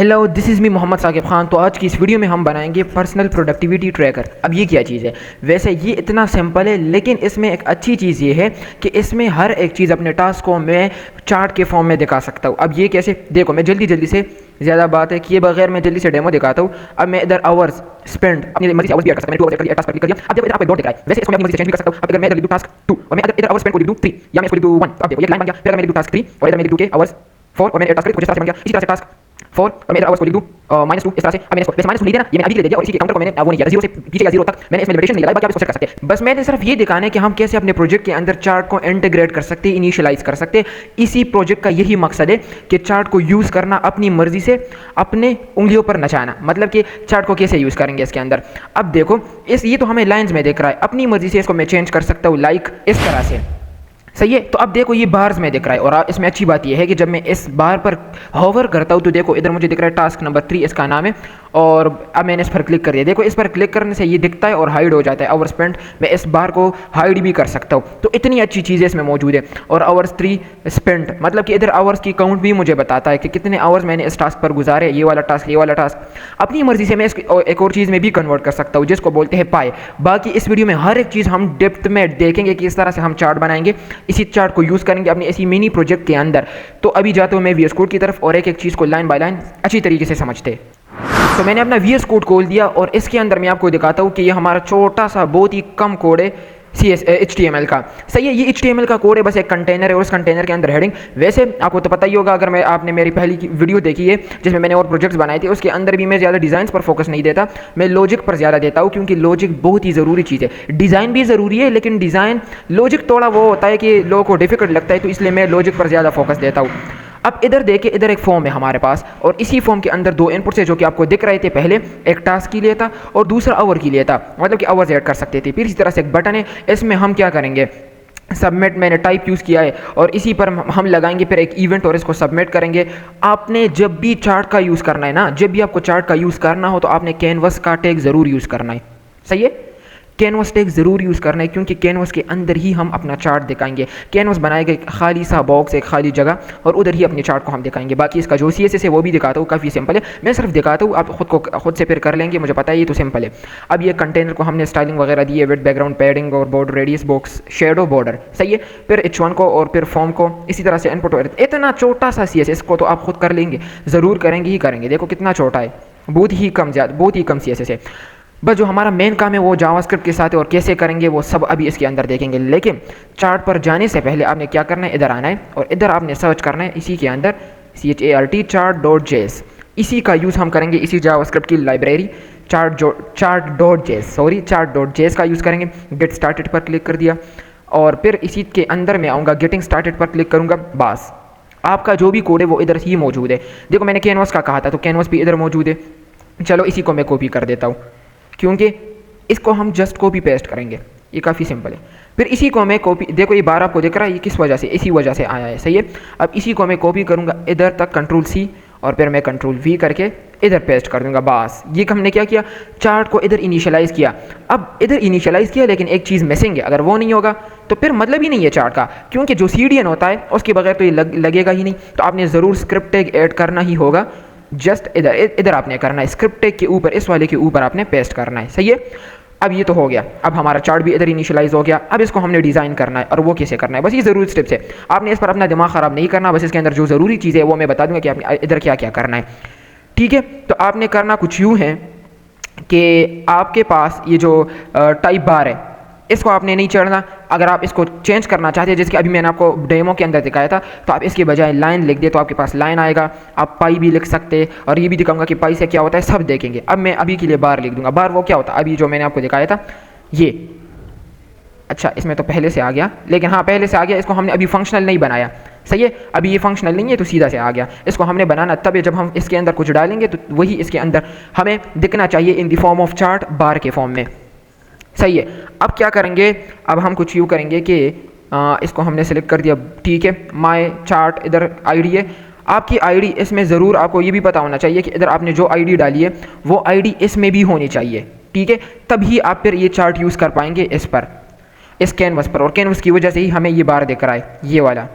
Hello, this is me Mohammad Saqib Khan. तो आज की इस वीडियो में हम बनाएंगे पर्सनल प्रोडक्टिविटी ट्रैकर। अब ये क्या चीज़ है? वैसे ये इतना सिंपल है, लेकिन इसमें एक अच्छी चीज़ ये है कि इसमें हर एक चीज़ अपने टास्क को मैं चार्ट के फॉर्म में दिखा सकता हूँ। अब ये कैसे? देखो, मैं जल्दी से ज़्यादा बात है किए बगैर मैं जल्दी से डेमो दिखाता हूँ। अब मैं इधर आवर्स स्पेंड अपनी मर्जी से आवर्स भी ऐड कर सकता हूं। मैंने 2 आवर्स कर दिया, टास्क पर क्लिक कर दिया। अब देखो इधर आपको एक डॉट दिख रहा है, वैसे इसको मैं अपनी मर्जी से चेंज भी कर सकता हूँ। अब अगर मैं इधर लिख दूँ टास्क 2 और मैं इधर आवर्स स्पेंड को लिख दूँ 3 या मैं इसको लिख दूँ 1, तो अब देखो ये लाइन बन गया। फिर अगर मैं लिख दूँ टास्क 3 और इधर मैं लिख दूँ के आवर्स 4 और मैंने टास्क कुछ इस तरह से बन गया। इसी तरह से टास्क 4 और मैं इधर आवर्स को लिख दूँ -2 इस तरह से। अब मैंने इसको वैसे -2 नहीं देना, ये मैंने अभी ले दिया और इसी के काउंटर को मैंने वो नहीं किया, 0 से पीछे या 0 तक मैंने इसमें लिमिटेशन नहीं लगाई। बाकी आप इसको सेट कर सकते हैं। बस मैंने सिर्फ ये दिखाना है कि हम कैसे अपने प्रोजेक्ट के अंदर चार्ट को इंटीग्रेट कर सकते हैं, इनिशियलाइज कर सकते हैं। इसी प्रोजेक्ट का यही मकसद है कि चार्ट को यूज़ करना अपनी मर्जी से, अपने उंगलियों पर नचाना। मतलब कि चार्ट को कैसे यूज़ करेंगे इसके अंदर। अब देखो ये तो हमें लाइंस में दिख रहा है, अपनी मर्जी से इसको मैं चेंज कर सकता हूँ, लाइक इस तरह से। सही है। तो अब देखो ये बार्स में दिख रहा है और इसमें अच्छी बात ये है कि जब मैं इस बार पर होवर करता हूँ तो देखो इधर मुझे दिख रहा है टास्क नंबर 3 इसका नाम है। और अब मैंने इस पर क्लिक कर दिया। देखो इस पर क्लिक करने से ये दिखता है और हाइड हो जाता है आवर स्पेंड। मैं इस बार को हाइड भी कर सकता हूँ। तो इतनी अच्छी चीज़ें इसमें मौजूद है। और आवर्स 3 स्पेंड मतलब कि इधर आवर्स की काउंट भी मुझे बताता है कि कितने आवर्स मैंने इस टास्क पर गुजारे। ये वाला टास्क अपनी मर्जी से मैं एक और चीज़ में भी कन्वर्ट कर सकता हूँ जिसको बोलते हैं पाए। बाकी इस वीडियो में हर एक चीज़ हम डेप्थ में देखेंगे कि इस तरह से हम चार्ट बनाएंगे, इसी चार्ट को यूज़ करेंगे अपनी ऐसी मिनी प्रोजेक्ट के अंदर। तो अभी जाते हो मैं VS कोड की तरफ और एक एक चीज़ को लाइन बाय लाइन अच्छी तरीके से समझते। तो मैंने अपना VS कोड खोल दिया और इसके अंदर मैं आपको दिखाता हूँ कि ये हमारा छोटा सा बहुत ही कम कोड है HTML का। सही है, ये HTML का कोड है, बस एक कंटेनर है और उस कंटेनर के अंदर हेडिंग। वैसे आपको तो पता ही होगा, अगर आपने मेरी पहली की वीडियो देखी है जिसमें मैंने और प्रोजेक्ट्स बनाए थे, उसके अंदर भी मैं ज़्यादा डिज़ाइन पर फोकस नहीं देता, मैं लॉजिक पर ज़्यादा देता हूँ। क्योंकि लॉजिक बहुत ही ज़रूरी चीज़ है। डिज़ाइन भी ज़रूरी है, लेकिन डिज़ाइन लॉजिक थोड़ा वो होता है कि लोगों को डिफिकल्ट लगता है, तो इसलिए मैं लॉजिक पर ज़्यादा फोकस देता हूँ। अब इधर देखिए, इधर एक फॉर्म है हमारे पास और इसी फॉर्म के अंदर 2 इनपुट्स है जो कि आपको दिख रहे थे। पहले एक टास्क के लिए था और दूसरा आवर के लिए था, मतलब कि आवर्स ऐड कर सकते थे। फिर इसी तरह से एक बटन है, इसमें हम क्या करेंगे, सबमिट मैंने टाइप यूज़ किया है और इसी पर हम लगाएंगे फिर एक इवेंट और इसको सबमिट करेंगे। आपने जब भी चार्ट का यूज़ करना है ना, जब भी आपको चार्ट का यूज़ करना हो तो आपने कैनवस का टैग ज़रूर यूज़ करना है। सही है, कैनवस टैग ज़रूर यूज़ करना है क्योंकि कैनवस के अंदर ही हम अपना चार्ट दिखाएंगे। कैनवस बनाएगा एक खाली सा बॉक्स, एक खाली जगह, और उधर ही अपने चार्ट को हम दिखाएंगे। बाकी इसका जो CSS है वो भी दिखाता हूँ, काफ़ी सिंपल है। मैं सिर्फ दिखाता हूँ, आप खुद से फिर कर लेंगे, मुझे पता है ये तो सिंपल है। अब ये कंटेनर को हमने स्टाइलिंग वगैरह दी है, विद बैकग्राउंड पैडिंग और border radius box shadow border. सही है। फिर H1 को और फिर फॉर्म को इसी तरह से इनपुट। इतना छोटा सा CSS को तो आप खुद कर लेंगे, ज़रूर करेंगे ही करेंगे। देखो कितना छोटा है, बहुत ही कम CSS है। बस जो हमारा मेन काम है वो जावास्क्रिप्ट के साथ है और कैसे करेंगे वो सब अभी इसके अंदर देखेंगे। लेकिन चार्ट पर जाने से पहले आपने क्या करना है, इधर आना है और इधर आपने सर्च करना है इसी के अंदर chart.js। इसी का यूज़ हम करेंगे, इसी जावास्क्रिप्ट की लाइब्रेरी chart.js का यूज़ करेंगे। गेट स्टार्टेड पर क्लिक कर दिया और फिर इसी के अंदर मैं आऊँगा, गेटिंग स्टार्टेड पर क्लिक करूँगा। बस आपका जो भी कोड है वो इधर ही मौजूद है। देखो मैंने कैनवस का कहा था तो कैनवस भी इधर मौजूद है। चलो इसी को मैं कॉपी कर देता हूँ क्योंकि इसको हम जस्ट कॉपी पेस्ट करेंगे, ये काफ़ी सिंपल है। फिर इसी को मैं कॉपी, देखो ये बार आपको दिख रहा है, ये किस वजह से, इसी वजह से आया है। सही है। अब इसी को मैं कॉपी करूँगा इधर तक, Ctrl+C और फिर मैं Ctrl+V करके इधर पेस्ट कर दूंगा। बस ये हमने क्या किया, चार्ट को इधर इनिशियलाइज़ किया। अब इधर इनिशियलाइज़ किया लेकिन एक चीज़ मिसिंग है, अगर वो नहीं होगा तो फिर मतलब ही नहीं है चार्ट का, क्योंकि जो CDN होता है उसके बगैर तो ये लगेगा ही नहीं। तो आपने ज़रूर स्क्रिप्ट टैग ऐड करना ही होगा। जस्ट इधर आपने करना है, स्क्रिप्ट टैग के ऊपर, इस वाले के ऊपर आपने पेस्ट करना है। सही है। अब ये तो हो गया, अब हमारा चार्ट भी इधर इनिशियलाइज हो गया। अब इसको हमने डिज़ाइन करना है और वो कैसे करना है, बस ये ज़रूरी स्टेप्स है। आपने इस पर अपना दिमाग ख़राब नहीं करना, बस इसके अंदर जो ज़रूरी चीज़ है वो मैं बता दूंगा कि आपने इधर क्या क्या करना है। ठीक है। तो आपने करना कुछ यूँ है कि आपके पास ये जो टाइप बार है इसको आपने नहीं चढ़ना। अगर आप इसको चेंज करना चाहते हैं, जैसे कि अभी मैंने आपको डेमो के अंदर दिखाया था, तो आप इसके बजाय लाइन लिख दे तो आपके पास लाइन आएगा। आप पाई भी लिख सकते हैं और ये भी दिखाऊंगा कि पाई से क्या होता है, सब देखेंगे। अब मैं अभी के लिए बार लिख दूंगा। बार वो क्या होता है, अभी जो मैंने आपको दिखाया था ये, अच्छा इसमें तो पहले से आ गया, लेकिन हाँ पहले से आ गया, इसको हमने अभी फंक्शनल नहीं बनाया। सही है। अभी ये फंक्शनल नहीं है तो सीधा से आ गया। इसको हमने बनाना तब है जब हम इसके अंदर कुछ डालेंगे तो वही इसके अंदर हमें दिखना चाहिए in the form of chart, bar के फॉर्म में। सही है। अब क्या करेंगे, अब हम कुछ यूँ करेंगे कि इसको हमने सेलेक्ट कर दिया। ठीक है। माय चार्ट इधर ID है, आपकी ID इसमें ज़रूर आपको ये भी पता होना चाहिए कि इधर आपने जो ID डाली है वो ID इसमें भी होनी चाहिए। ठीक है। तभी आप फिर ये चार्ट यूज़ कर पाएंगे इस पर, इस कैनवस पर, और कैनवस की वजह से ही हमें ये बार दिख रहा है, ये वाला।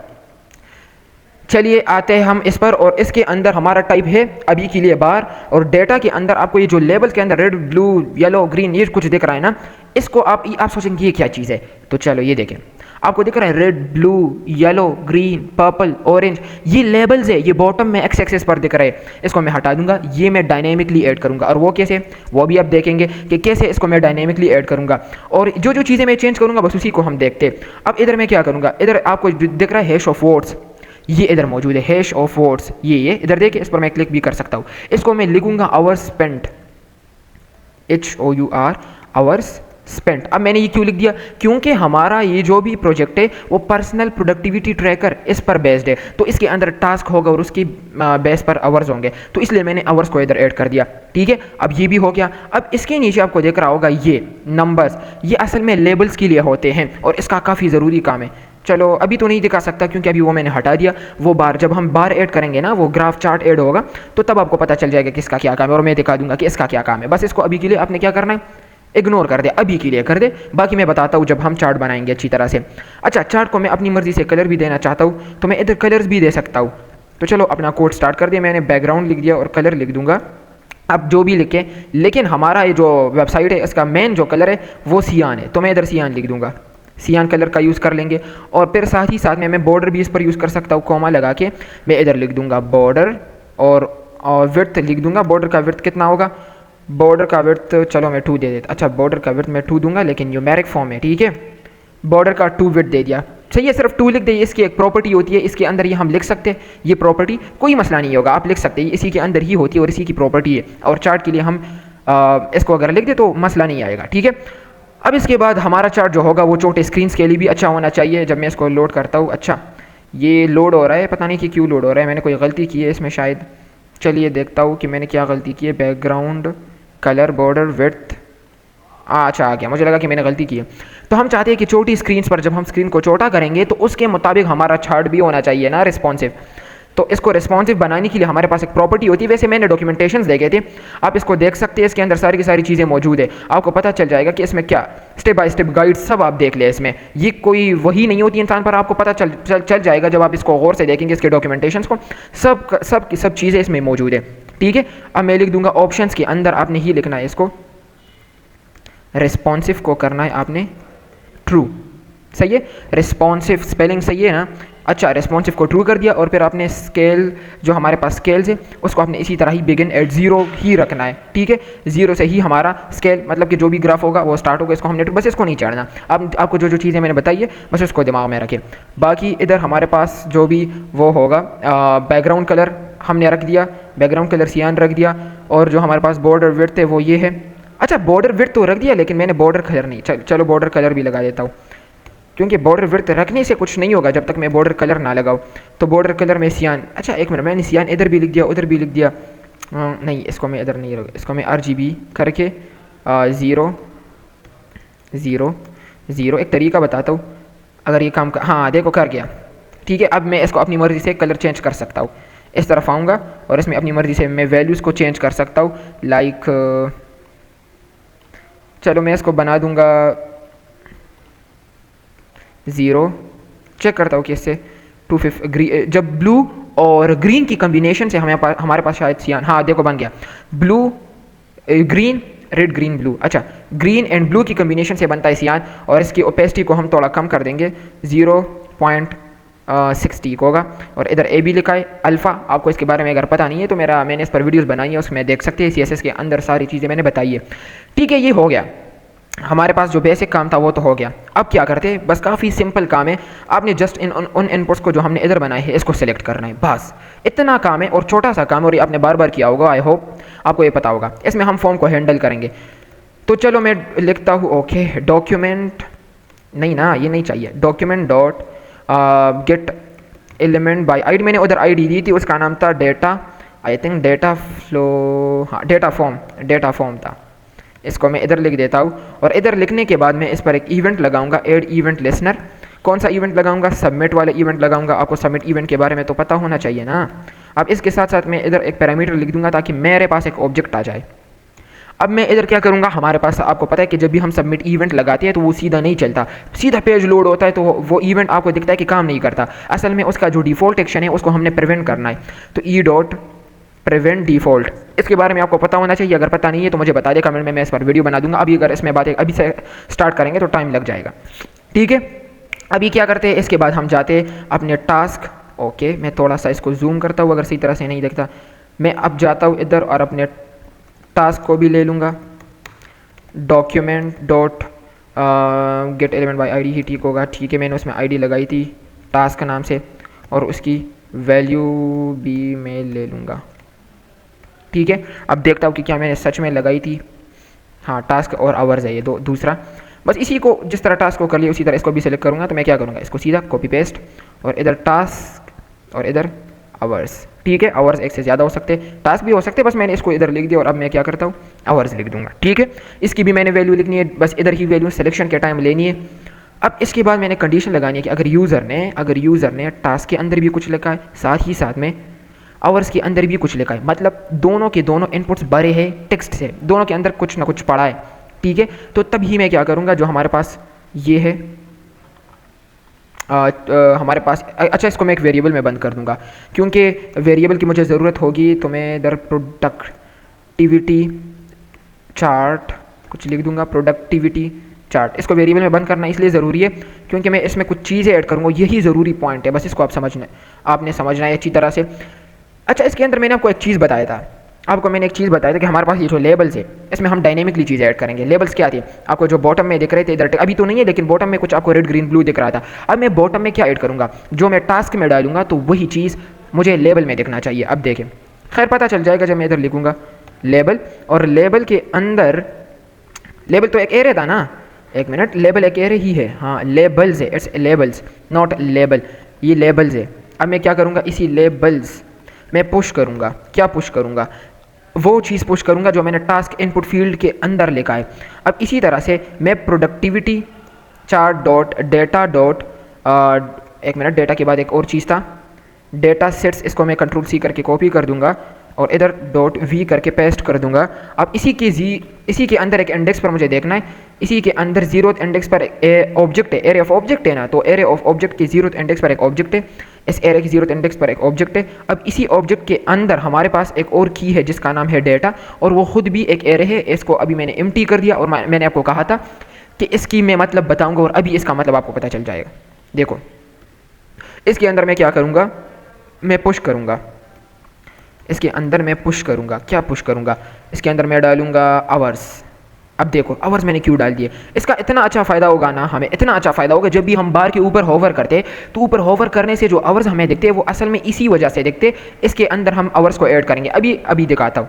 चलिए आते हैं हम इस पर, और इसके अंदर हमारा टाइप है अभी के लिए बार, और डेटा के अंदर आपको ये जो लेबल के अंदर रेड ब्लू येलो ग्रीन ये कुछ दिख रहा है ना, इसको आप सोचेंगे ये क्या चीज़ है। तो चलो ये देखें, आपको दिख रहा है red blue yellow green purple orange, ये लेबल्स है, ये बॉटम में एक्स एक्सेस पर दिख रहा है। इसको मैं हटा दूंगा, ये मैं डायनेमिकली ऐड करूंगा, और वो कैसे, वो भी आप देखेंगे कि कैसे इसको मैं डायनेमिकली ऐड करूंगा। और जो जो चीज़ें मैं चेंज करूंगा बस उसी को हम देखते हैं। अब इधर मैं क्या करूंगा, इधर आपको दिख रहा है हैश ऑफ वर्ड्स, ये इधर मौजूद है हैश ऑफ वर्ड्स, ये इधर देखिए, इस पर मैं क्लिक भी कर सकता हूँ। इसको मैं लिखूंगा hours spent, HOUR hours spent. अब मैंने ये क्यों लिख दिया, क्योंकि हमारा ये जो भी प्रोजेक्ट है वो पर्सनल प्रोडक्टिविटी ट्रैकर इस पर बेस्ड है, तो इसके अंदर टास्क होगा और उसकी बेस पर आवर्स होंगे, तो इसलिए मैंने आवर्स को इधर ऐड कर दिया। ठीक है, अब ये भी हो गया। अब इसके नीचे आपको दिख रहा होगा ये नंबर्स, ये असल में लेबल्स के लिए होते हैं और इसका काफ़ी ज़रूरी काम है। चलो अभी तो नहीं दिखा सकता क्योंकि अभी वो मैंने हटा दिया। वो बार, जब हम बार ऐड करेंगे ना, वो ग्राफ चार्ट ऐड होगा, तो तब आपको पता चल जाएगा कि इसका क्या काम है, और मैं दिखा दूंगा कि इसका क्या काम है। बस इसको अभी के लिए आपने क्या करना है, इग्नोर कर दे, अभी के लिए कर दे, बाकी मैं बताता हूँ जब हम चार्ट बनाएंगे अच्छी तरह से। अच्छा, चार्ट को मैं अपनी मर्जी से कलर भी देना चाहता हूँ तो मैं इधर कलर्स भी दे सकता हूँ। तो चलो अपना कोड स्टार्ट कर दिया, मैंने बैकग्राउंड लिख दिया और कलर लिख दूंगा, अब जो भी लिखे। लेकिन हमारा ये जो वेबसाइट है इसका मेन जो कलर है वो सियान है, तो मैं इधर सियान लिख दूंगा, सियान कलर का यूज़ कर लेंगे। और फिर साथ ही साथ में मैं बॉर्डर भी इस पर यूज़ कर सकता हूँ, कॉमा लगा के मैं इधर लिख दूंगा बॉर्डर, और विड्थ लिख दूंगा। बॉर्डर का विड्थ कितना होगा, बॉर्डर का विड्थ चलो मैं 2 दे देता। अच्छा, बॉर्डर का विड्थ मैं 2 दूंगा, लेकिन न्यूमेरिक फॉर्म है, ठीक है। बॉर्डर का 2 विड्थ दे दिया, सही है, सिर्फ 2 लिख दे। इसकी एक प्रॉपर्टी होती है, इसके अंदर ये हम लिख सकते हैं, ये प्रॉपर्टी कोई मसला नहीं होगा, आप लिख सकते हैं, इसी के अंदर ही होती है और इसी की प्रॉपर्टी है। और चार्ट के लिए हम इसको अगर लिख दे तो मसला नहीं आएगा, ठीक है। अब इसके बाद हमारा चार्ट जो होगा वो छोटे स्क्रीन के लिए भी अच्छा होना चाहिए। जब मैं इसको लोड करता हूँ, अच्छा ये लोड हो रहा है, पता नहीं कि क्यों लोड हो रहा है, मैंने कोई गलती की है इसमें शायद। चलिए देखता हूँ कि मैंने क्या गलती की है। बैकग्राउंड कलर बॉर्डर विड्थ, अच्छा आ गया, मुझे लगा कि मैंने गलती की है। तो हम चाहते हैं कि छोटी स्क्रीन पर जब हम स्क्रीन को छोटा करेंगे तो उसके मुताबिक हमारा चार्ट भी होना चाहिए ना, रिस्पॉन्सिव। तो इसको रिस्पॉन्सिव बनाने के लिए हमारे पास एक प्रॉपर्टी होती है, वैसे मैंने डॉक्यूमेंटेशंस देखे थे, आप इसको देख सकते हैं, इसके अंदर सारी की सारी चीज़ें मौजूद है, आपको पता चल जाएगा कि इसमें क्या स्टेप बाय स्टेप गाइड सब आप देख लें। इसमें ये कोई वही नहीं होती इंसान पर, आपको पता चल जाएगा जब आप इसको गौर से देखेंगे इसके डॉक्यूमेंटेशंस को, सब चीज़ें इसमें मौजूद है, ठीक है। अब मैं लिख दूंगा ऑप्शंस के अंदर आपने ही लिखना है, इसको रिस्पॉन्सिव को करना है आपने ट्रू, सही है, रिस्पॉन्सिव स्पेलिंग सही है ना। अच्छा, रिस्पॉन्सिव को ट्रू कर दिया, और फिर आपने स्केल, जो हमारे पास स्केल्स है उसको आपने इसी तरह ही बिगिन एट 0 ही रखना है, ठीक है। 0 से ही हमारा स्केल, मतलब कि जो भी ग्राफ होगा वो स्टार्ट होगा, इसको हमने बस इसको नहीं चढ़ना। आपको जो जो चीज़ें मैंने बताई है बस उसको दिमाग में रखें। बाकी इधर हमारे पास जो भी वो होगा, बैकग्राउंड कलर हमने रख दिया, बैकग्राउंड कलर सियान रख दिया, और जो हमारे पास बॉर्डर विड्थ है वो ये है। अच्छा, बॉर्डर विड्थ तो रख दिया, लेकिन मैंने बॉर्डर कलर नहीं, चलो बॉर्डर कलर भी लगा देता हूँ, क्योंकि बॉर्डर विड्थ रखने से कुछ नहीं होगा जब तक मैं बॉर्डर कलर ना लगाऊँ। तो बॉर्डर कलर में सियान, अच्छा एक मिनट, मैंने सियान इधर भी लिख दिया उधर भी लिख दिया, नहीं इसको मैं इधर नहीं, इसको मैं RGB करके 0 0 0 एक तरीका बताता हूँ अगर ये काम हाँ देखो कर गया, ठीक है। अब मैं इसको अपनी मर्ज़ी से कलर चेंज कर सकता हूँ, इस तरफ आऊँगा और इसमें अपनी मर्ज़ी से मैं वैल्यूज़ को चेंज कर सकता हूँ, लाइक चलो मैं इसको बना दूँगा 0, चेक करता हूँ कि इससे 250 जब ब्लू और ग्रीन की कम्बिनेशन से हमारे पास शायद सियान, हाँ देखो बन गया, blue green red green blue. अच्छा, ग्रीन एंड ब्लू की कम्बिनेशन से बनता है सियान, और इसकी ओपेसिटी को हम थोड़ा कम कर देंगे, 0.60 होगा। और इधर AB लिखा है अल्फ़ा, आपको इसके बारे में अगर पता नहीं है तो मैंने इस पर वीडियोस बनाई है, उसमें देख सकते हैं, CSS के अंदर सारी चीज़ें मैंने बताई है, ठीक है। ये हो गया हमारे पास जो बेसिक काम था वो तो हो गया। अब क्या करते हैं, बस काफ़ी सिंपल काम है, आपने जस्ट उन इनपुट्स को जो हमने इधर बनाए हैं इसको सेलेक्ट करना है, बस इतना काम है, और छोटा सा काम, और ये आपने बार बार किया होगा, आई होप आपको ये पता होगा। इसमें हम फॉर्म को हैंडल करेंगे, तो चलो मैं लिखता हूँ ओके, डॉक्यूमेंट नहीं ना, ये नहीं चाहिए, document dot get element by ID, मैंने उधर ID दी थी, उसका नाम था data, I think data flow, हाँ डेटा फॉर्म था, इसको मैं इधर लिख देता हूँ। और इधर लिखने के बाद मैं इस पर एक इवेंट लगाऊंगा, ऐड इवेंट लिसनर। कौन सा इवेंट लगाऊंगा, सबमिट वाला इवेंट लगाऊंगा, आपको सबमिट इवेंट के बारे में तो पता होना चाहिए ना। अब इसके साथ साथ मैं इधर एक पैरामीटर लिख दूंगा ताकि मेरे पास एक ऑब्जेक्ट आ जाए। अब मैं इधर क्या करूँगा, हमारे पास आपको पता है कि जब भी हम सबमिट इवेंट लगाते हैं तो वो सीधा नहीं चलता, सीधा पेज लोड होता है, तो वो इवेंट आपको दिखता है कि काम नहीं करता। असल में उसका जो डिफ़ॉल्ट एक्शन है उसको हमने प्रिवेंट करना है। तो ई डॉट प्रिवेंट डिफ़ॉल्ट, इसके बारे में आपको पता होना चाहिए। अगर पता नहीं है तो मुझे बता दे कमेंट में, मैं इस पर वीडियो बना दूंगा। अभी अगर इसमें बातें अभी से स्टार्ट करेंगे तो टाइम लग जाएगा, ठीक है। अभी क्या करते हैं, इसके बाद हम जाते हैं अपने टास्क। ओके, मैं थोड़ा सा इसको जूम करता हूँ अगर सही तरह से नहीं दिखता। मैं अब जाता हूँ इधर और अपने टास्क को भी ले लूँगा। Document dot get element by ID ही ठीक होगा, ठीक है। मैंने उसमें आईडी लगाई थी टास्क नाम से, और उसकी वैल्यू भी मैं ले लूँगा, ठीक है। अब देखता हूँ कि क्या मैंने सच में लगाई थी। हाँ, टास्क और आवर्स है ये दो, दूसरा। बस इसी को जिस तरह टास्क को कर लिया उसी तरह इसको भी सिलेक्ट करूँगा। तो मैं क्या करूँगा, इसको सीधा कॉपी पेस्ट और इधर टास्क और इधर आवर्स, ठीक है। आवर्स एक से ज़्यादा हो सकते, टास्क भी हो सकते, बस मैंने इसको इधर लिख दिया और अब मैं क्या करता हूँ, आवर्स लिख दूंगा, ठीक है। इसकी भी मैंने वैल्यू लिखनी है, बस इधर ही वैल्यू सिलेक्शन के टाइम लेनी है। अब इसके बाद मैंने कंडीशन लगानी है कि अगर यूज़र ने टास्क के अंदर भी कुछ लिखा है, साथ ही साथ में आवर्स के अंदर भी कुछ लिखा है, मतलब दोनों के दोनों इनपुट्स भरे हैं टेक्स्ट से, दोनों के अंदर कुछ ना कुछ पड़ा है, ठीक है। तो तभी मैं क्या करूँगा, जो हमारे पास ये है हमारे पास, अच्छा इसको मैं एक वेरिएबल में बंद कर दूंगा क्योंकि वेरिएबल की मुझे ज़रूरत होगी। तो मैं इधर प्रोडक्टिविटी चार्ट कुछ लिख दूंगा, प्रोडक्टिविटी चार्ट। इसको वेरिएबल में बंद करना इसलिए ज़रूरी है क्योंकि मैं इसमें कुछ चीज़ें ऐड करूँगा, यही ज़रूरी पॉइंट है, बस इसको आपने समझना है अच्छी तरह से। अच्छा, इसके अंदर मैंने आपको एक चीज़ बताया था, मैंने एक चीज़ बताया था कि हमारे पास ये जो लेबल्स है इसमें हम डायनेमिकली चीज़ें ऐड करेंगे। लेबल्स क्या थी, आपको जो बॉटम में दिख रहे थे इधर, अभी तो नहीं है लेकिन बॉटम में कुछ आपको रेड ग्रीन ब्लू दिख रहा था। अब मैं बॉटम में क्या ऐड करूँगा, जो मैं टास्क में डालूंगा तो वही चीज़ मुझे लेबल में दिखना चाहिए। अब देखें, खैर पता चल जाएगा जब मैं इधर लिखूँगा लेबल, और लेबल के अंदर, लेबल तो एक एरे था ना, एक मिनट, लेबल एक एरे ही है, हाँ लेबल्स है, इट्स लेबल्स नॉट लेबल, ये लेबल्स है। अब मैं क्या करूँगा, इसी लेबल्स मैं पुश करूँगा, क्या पुश करूँगा, वो चीज़ पुश करूँगा जो मैंने टास्क इनपुट फील्ड के अंदर लिखा है। अब इसी तरह से मैं productivity chart dot data dot, एक मिनट, डेटा के बाद एक और चीज़ था, डेटा सेट्स, इसको मैं कंट्रोल सी करके कॉपी कर दूंगा और इधर डॉट वी करके पेस्ट कर दूंगा। अब इसी के अंदर एक इंडेक्स पर मुझे देखना है, इसी के अंदर जीरोथ इंडेक्स पर ऑब्जेक्ट है, एरे ऑफ ऑब्जेक्ट है ना, तो एरे ऑफ ऑब्जेक्ट के जीरोथ इंडेक्स पर एक ऑब्जेक्ट है, इस एरे की जीरोथ इंडेक्स पर एक ऑब्जेक्ट है। अब इसी ऑब्जेक्ट के अंदर हमारे पास एक और की है जिसका नाम है डेटा, और वो खुद भी एक एरे है। इसको अभी मैंने एम्प्टी कर दिया और मैंने आपको कहा था कि इसकी मैं मतलब बताऊंगा और अभी इसका मतलब आपको पता चल जाएगा। देखो, इसके अंदर मैं क्या करूँगा, मैं पुश करूँगा, इसके अंदर मैं पुश करूँगा, क्या पुश करूँगा, इसके अंदर मैं डालूँगा आवर्स। अब देखो आवर्स मैंने क्यों डाल दिए, इसका इतना अच्छा फ़ायदा होगा ना, हमें इतना अच्छा फ़ायदा होगा, जब भी हम बार के ऊपर होवर करते तो ऊपर होवर करने से जो आवर्स हमें दिखते हैं वो असल में इसी वजह से दिखते। इसके अंदर हम आवर्स को ऐड करेंगे, अभी दिखाता हूँ।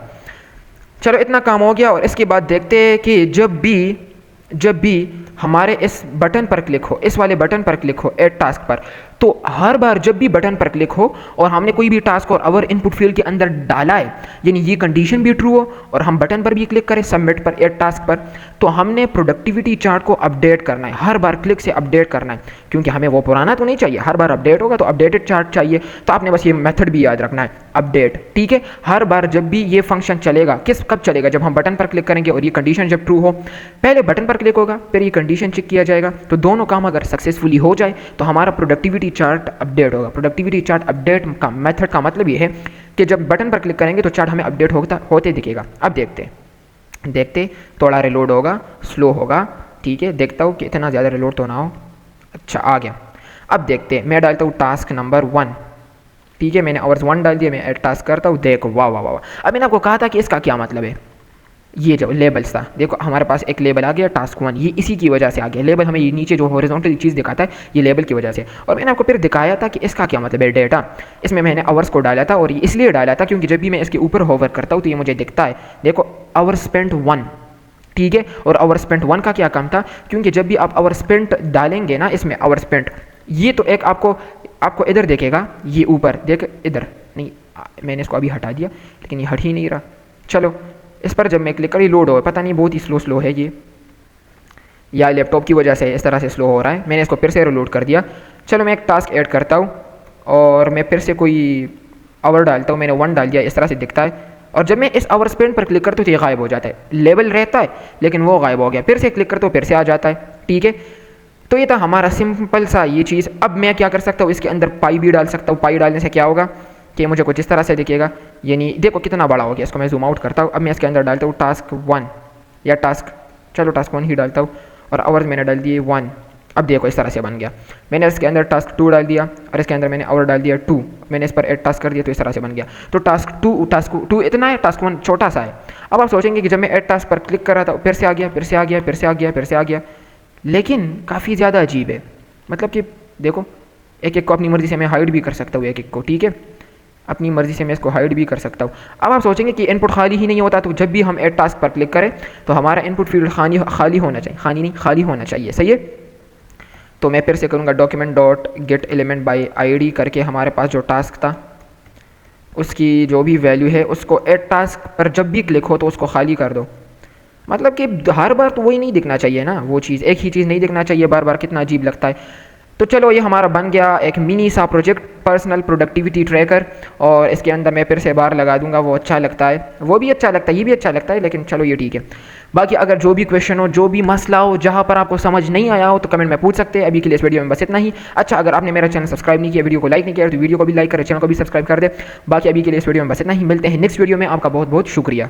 चलो इतना काम हो गया, और इसके बाद देखते हैं कि जब भी हमारे इस बटन पर क्लिक हो, इस वाले बटन पर क्लिक हो ऐड टास्क पर, तो हर बार जब भी बटन पर क्लिक हो और हमने कोई भी टास्क और अवर इनपुट फील्ड के अंदर डाला है, यानी ये कंडीशन भी ट्रू हो और हम बटन पर भी क्लिक करें सबमिट पर ऐड टास्क पर, तो हमने प्रोडक्टिविटी चार्ट को अपडेट करना है, हर बार क्लिक से अपडेट करना है, क्योंकि हमें वो पुराना तो नहीं चाहिए, हर बार अपडेट होगा तो अपडेटेड चार्ट चाहिए। तो आपने बस ये मेथड भी याद रखना है, अपडेट, ठीक है। हर बार जब भी ये फंक्शन चलेगा, कब चलेगा, जब हम बटन पर क्लिक करेंगे और ये कंडीशन जब ट्रू हो, पहले बटन पर क्लिक होगा फिर ये कंडीशन चेक किया जाएगा, तो दोनों काम अगर सक्सेसफुली हो जाए तो हमारा प्रोडक्टिविटी चार्ट अपडेट होगा। प्रोडक्टिविटी चार्ट अपडेट का मेथड का मतलब ये है कि जब बटन पर क्लिक करेंगे तो चार्ट हमें अपडेट होते दिखेगा। अब देखते थोड़ा रिलोड होगा, स्लो होगा, ठीक है, देखता हूँ कि इतना ज़्यादा रिलोड तो ना हो। अच्छा आ गया। अब देखते, मैं डालता हूँ टास्क नंबर 1, ठीक है, मैंने आवर्स 1 डाल दिया, मैं ऐड टास्क करता हूँ, देखो वाह वाह वाह। अब मैंने आपको कहा था कि इसका क्या मतलब है, ये जो लेबल्स था, देखो हमारे पास एक लेबल आ गया टास्क 1, ये इसी की वजह से आ गया लेबल, हमें ये नीचे जो हॉरिजॉन्टल चीज़ दिखाता है ये लेबल की वजह से। और मैंने आपको फिर दिखाया था कि इसका क्या मतलब है, डेटा, इसमें मैंने आवर्स को डाला था, और ये इसलिए डाला था क्योंकि जब भी मैं इसके ऊपर होवर करता हूँ तो ये मुझे दिखता है, देखो आवर स्पेंट 1, ठीक है। और आवर स्पेंट 1 का क्या काम था, क्योंकि जब भी आप आवर स्पेंट डालेंगे ना इसमें, आवर स्पेंट, ये तो एक आपको इधर देखेगा, ये ऊपर देख, इधर नहीं, मैंने इसको अभी हटा दिया लेकिन ये हट ही नहीं रहा। चलो इस पर जब मैं क्लिक करी लोड हो, पता नहीं बहुत ही स्लो है ये, या लैपटॉप की वजह से इस तरह से स्लो हो रहा है। मैंने इसको फिर से रिलोड कर दिया। चलो मैं एक टास्क ऐड करता हूँ और मैं फिर से कोई आवर डालता हूँ, मैंने 1 डाल दिया, इस तरह से दिखता है। और जब मैं इस आवर स्पेंड पर क्लिक करता हूँ तो ये गायब हो जाता है, लेवल रहता है लेकिन वो गायब हो गया। फिर से क्लिक करता हूँ फिर से आ जाता है, ठीक है। तो ये था हमारा सिंपल सा ये चीज़। अब मैं क्या कर सकता हूँ, इसके अंदर पाई भी डाल सकता हूँ। पाई डालने से क्या होगा कि मुझे कुछ इस तरह से दिखेगा, यानी देखो कितना बड़ा हो गया। इसको मैं जूम आउट करता हूँ। अब मैं इसके अंदर डालता हूँ टास्क 1 या चलो टास्क 1 ही डालता हूँ, और आवर्स मैंने डाल दिए 1। अब देखो इस तरह से बन गया। मैंने इसके अंदर टास्क 2 डाल दिया और इसके अंदर मैंने आवर डाल दिया 2। मैंने इस पर ऐड टास्क कर दिया तो इस तरह से बन गया। तो टास्क 2 इतना है, टास्क 1 छोटा सा है। अब आप सोचेंगे कि जब मैं ऐड टास्क पर क्लिक कर रहा था फिर से आ गया, फिर से आ गया, फिर से आ गया, फिर से आ गया, लेकिन काफ़ी ज़्यादा अजीब है। मतलब कि देखो एक एक को अपनी मर्ज़ी से मैं हाइड भी कर सकता हूँ, एक एक को, ठीक है, अपनी मर्ज़ी से मैं इसको हाइड भी कर सकता हूँ। अब आप सोचेंगे कि इनपुट खाली ही नहीं होता, तो जब भी हम ऐड टास्क पर क्लिक करें तो हमारा इनपुट फील्ड खाली होना चाहिए, खाली होना चाहिए, सही है। तो मैं फिर से करूँगा document dot get element by ID करके हमारे पास जो टास्क था उसकी जो भी वैल्यू है उसको ऐड टास्क पर जब भी क्लिक हो तो उसको खाली कर दो। मतलब कि हर बार तो वही नहीं दिखना चाहिए ना, वो चीज़ एक ही चीज़ नहीं दिखना चाहिए बार बार, कितना अजीब लगता है। तो चलो ये हमारा बन गया एक मिनी सा प्रोजेक्ट, पर्सनल प्रोडक्टिविटी ट्रैकर। और इसके अंदर मैं फिर से बार लगा दूंगा, वो अच्छा लगता है, वो भी अच्छा लगता है, ये भी अच्छा लगता है, लेकिन चलो ये ठीक है। बाकी अगर जो भी क्वेश्चन हो, जो भी मसला हो, जहाँ पर आपको समझ नहीं आया हो तो कमेंट में पूछ सकते हैं। अभी के लिए इस वीडियो में बस इतना ही। अच्छा, अगर आपने मेरा चैनल सब्सक्राइब नहीं किया, वीडियो को लाइक नहीं किया तो वीडियो को भी लाइक करें, चैनल को भी सब्सक्राइब कर दे। बाकी अभी के लिए इस वीडियो में बस इतना ही, मिलते हैं नेक्स्ट वीडियो में। आपका बहुत बहुत शुक्रिया।